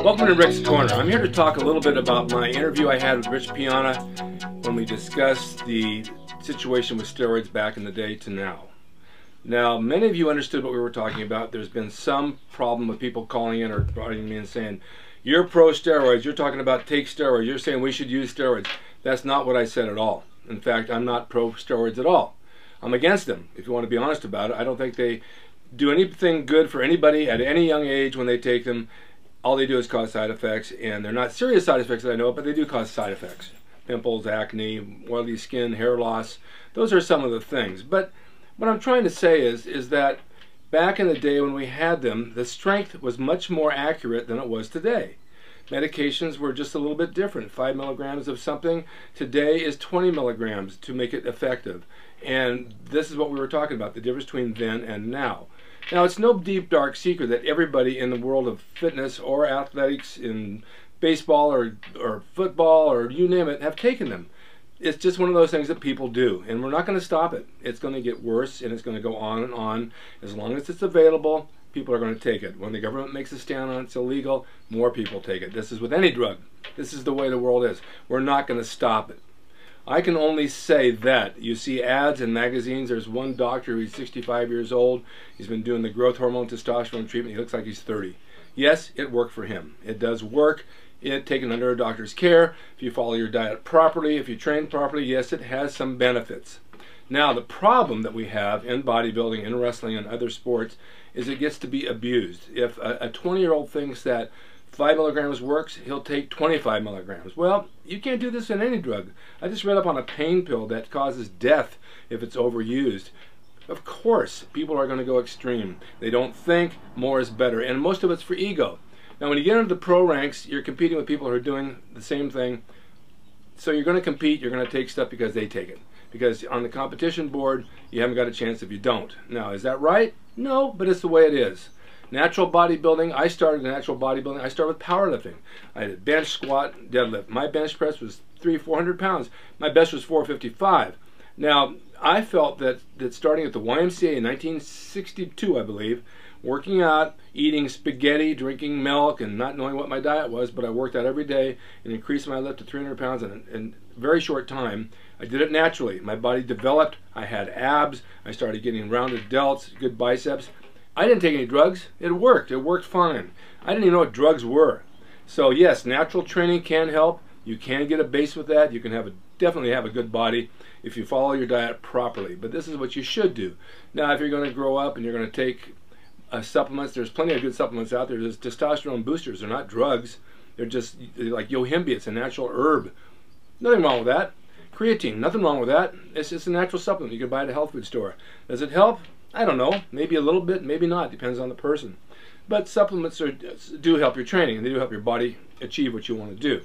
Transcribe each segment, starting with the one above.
Welcome to Rick's Corner. I'm here to talk a little bit about my interview I had with Rich Piana when we discussed the situation with steroids back in the day to now. Now, many of you understood what we were talking about. There's been some problem with people calling in or writing me and saying, you're pro steroids, you're talking about take steroids, you're saying we should use steroids. That's not what I said at all. In fact, I'm not pro steroids at all. I'm against them, if you want to be honest about it. I don't think they do anything good for anybody at any young age when they take them. All they do is cause side effects, and they're not serious side effects that I know of, but they do cause side effects. Pimples, acne, oily skin, hair loss. Those are some of the things. But what I'm trying to say is that back in the day when we had them, the strength was much more accurate than it was today. Medications were just a little bit different. 5 milligrams of something today is 20 milligrams to make it effective. And this is what we were talking about, the difference between then and now. Now, it's no deep, dark secret that everybody in the world of fitness or athletics, in baseball or football or you name it, have taken them. It's just one of those things that people do, and we're not going to stop it. It's going to get worse, and it's going to go on and on. As long as it's available, people are going to take it. When the government makes a stand on it's illegal, more people take it. This is with any drug. This is the way the world is. We're not going to stop it. I can only say that. You see ads in magazines. There's one doctor who's 65 years old. He's been doing the growth hormone testosterone treatment. He looks like he's 30. Yes, it worked for him. It does work. It taken under a doctor's care. If you follow your diet properly, if you train properly, yes, it has some benefits. Now, the problem that we have in bodybuilding, in wrestling, and other sports is it gets to be abused. If a 20-year-old thinks that 5 milligrams works, he'll take 25 milligrams. Well, you can't do this in any drug. I just read up on a pain pill that causes death if it's overused. Of course, people are going to go extreme. They don't think more is better, and most of it's for ego. Now, when you get into the pro ranks, you're competing with people who are doing the same thing. So you're going to compete, you're going to take stuff because they take it. Because on the competition board, you haven't got a chance if you don't. Now, is that right? No, but it's the way it is. Natural bodybuilding, I started natural bodybuilding. I started with powerlifting. I did bench, squat, deadlift. My bench press was 300-400 pounds. My best was 455. Now, I felt that starting at the YMCA in 1962, I believe, working out, eating spaghetti, drinking milk, and not knowing what my diet was, but I worked out every day and increased my lift to 300 pounds in a very short time. I did it naturally. My body developed. I had abs. I started getting rounded delts, good biceps. I didn't take any drugs. It worked. It worked fine. I didn't even know what drugs were. So yes, natural training can help. You can get a base with that. You can definitely have a good body if you follow your diet properly. But this is what you should do. Now, if you're going to grow up and you're going to take supplements, there's plenty of good supplements out there. There's testosterone boosters. They're not drugs. They're like yohimbe. It's a natural herb. Nothing wrong with that. Creatine, nothing wrong with that. It's just a natural supplement. You can buy it at a health food store. Does it help? I don't know. Maybe a little bit, maybe not. Depends on the person. But supplements do help your training, and they do help your body achieve what you want to do.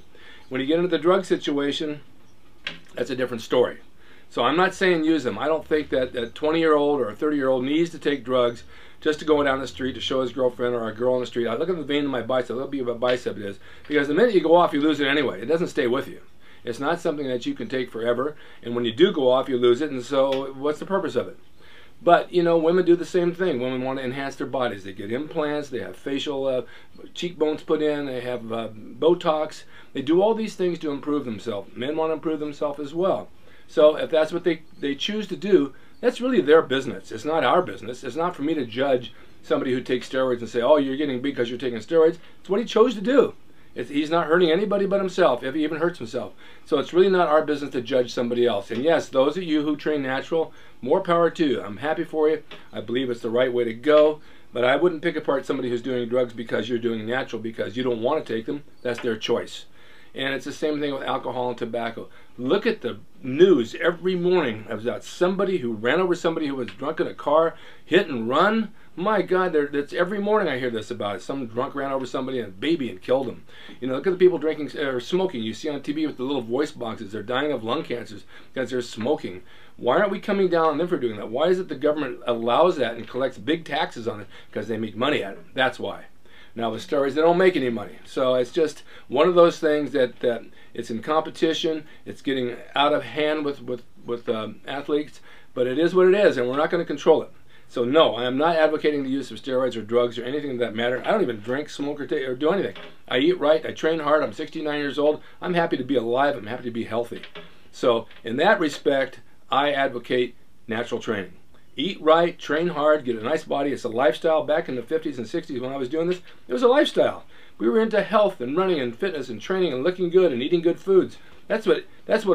When you get into the drug situation, that's a different story. So I'm not saying use them. I don't think that a 20-year-old or a 30-year-old needs to take drugs just to go down the street to show his girlfriend or a girl on the street. I look at the vein in my bicep. Look at what bicep it is. Because the minute you go off, you lose it anyway. It doesn't stay with you. It's not something that you can take forever. And when you do go off, you lose it. And so what's the purpose of it? But, you know, women do the same thing. Women want to enhance their bodies. They get implants, they have facial cheekbones put in, they have Botox. They do all these things to improve themselves. Men want to improve themselves as well. So if that's what they choose to do, that's really their business. It's not our business. It's not for me to judge somebody who takes steroids and say, oh, you're getting big because you're taking steroids. It's what he chose to do. He's not hurting anybody but himself, if he even hurts himself. So it's really not our business to judge somebody else. And yes, those of you who train natural, more power to you. I'm happy for you. I believe it's the right way to go. But I wouldn't pick apart somebody who's doing drugs because you're doing natural because you don't want to take them. That's their choice. And it's the same thing with alcohol and tobacco. Look at the news every morning about somebody who ran over somebody who was drunk in a car, hit and run. My God, that's every morning I hear this about it. Some drunk ran over somebody and a baby and killed them. You know, look at the people drinking or smoking. You see on TV with the little voice boxes. They're dying of lung cancers because they're smoking. Why aren't we coming down on them for doing that? Why is it the government allows that and collects big taxes on it? Because they make money at it. That's why. Now with steroids, they don't make any money. So it's just one of those things that it's in competition. It's getting out of hand with athletes. But it is what it is, and we're not going to control it. So no, I am not advocating the use of steroids or drugs or anything of that matter. I don't even drink, smoke, or do anything. I eat right, I train hard, I'm 69 years old, I'm happy to be alive, I'm happy to be healthy. So in that respect, I advocate natural training. Eat right, train hard, get a nice body. It's a lifestyle. Back in the 50s and 60s when I was doing this, it was a lifestyle. We were into health and running and fitness and training and looking good and eating good foods. That's what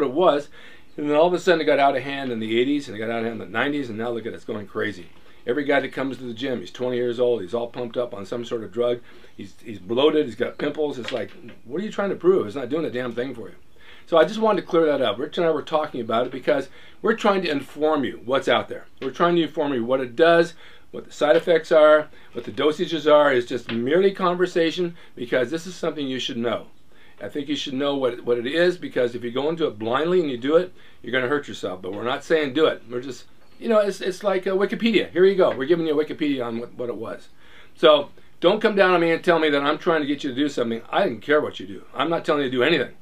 it was. And then all of a sudden it got out of hand in the 80s and it got out of hand in the 90s, and now look at it, it's going crazy. Every guy that comes to the gym, he's 20 years old, he's all pumped up on some sort of drug, he's bloated, he's got pimples. It's like, what are you trying to prove? It's not doing a damn thing for you. So I just wanted to clear that up. Rich and I were talking about it because we're trying to inform you what's out there. We're trying to inform you what it does, what the side effects are, what the dosages are. It's just merely conversation because this is something you should know. I think you should know what it is, because if you go into it blindly and you do it, you're going to hurt yourself. But we're not saying do it. We're just, you know, it's like Wikipedia. Here you go. We're giving you a Wikipedia on what it was. So don't come down on me and tell me that I'm trying to get you to do something. I didn't care what you do. I'm not telling you to do anything.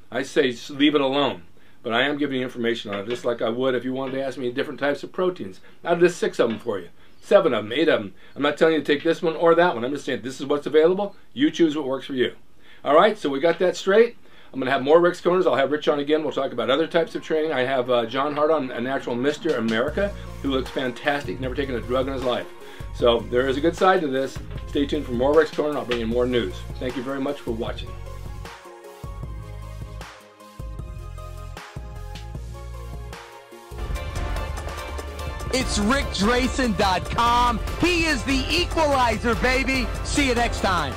I say leave it alone. But I am giving you information on it, just like I would if you wanted to ask me different types of proteins. I'll list 6 of them for you. 7 of them, 8 of them. I'm not telling you to take this one or that one. I'm just saying this is what's available. You choose what works for you. All right, so we got that straight. I'm going to have more Rick's Corners. I'll have Rich on again. We'll talk about other types of training. I have John Hart on, a natural Mr. America, who looks fantastic, never taken a drug in his life. So there is a good side to this. Stay tuned for more Rick's Corner, and I'll bring you more news. Thank you very much for watching. It's RickDrasin.com. He is the equalizer, baby. See you next time.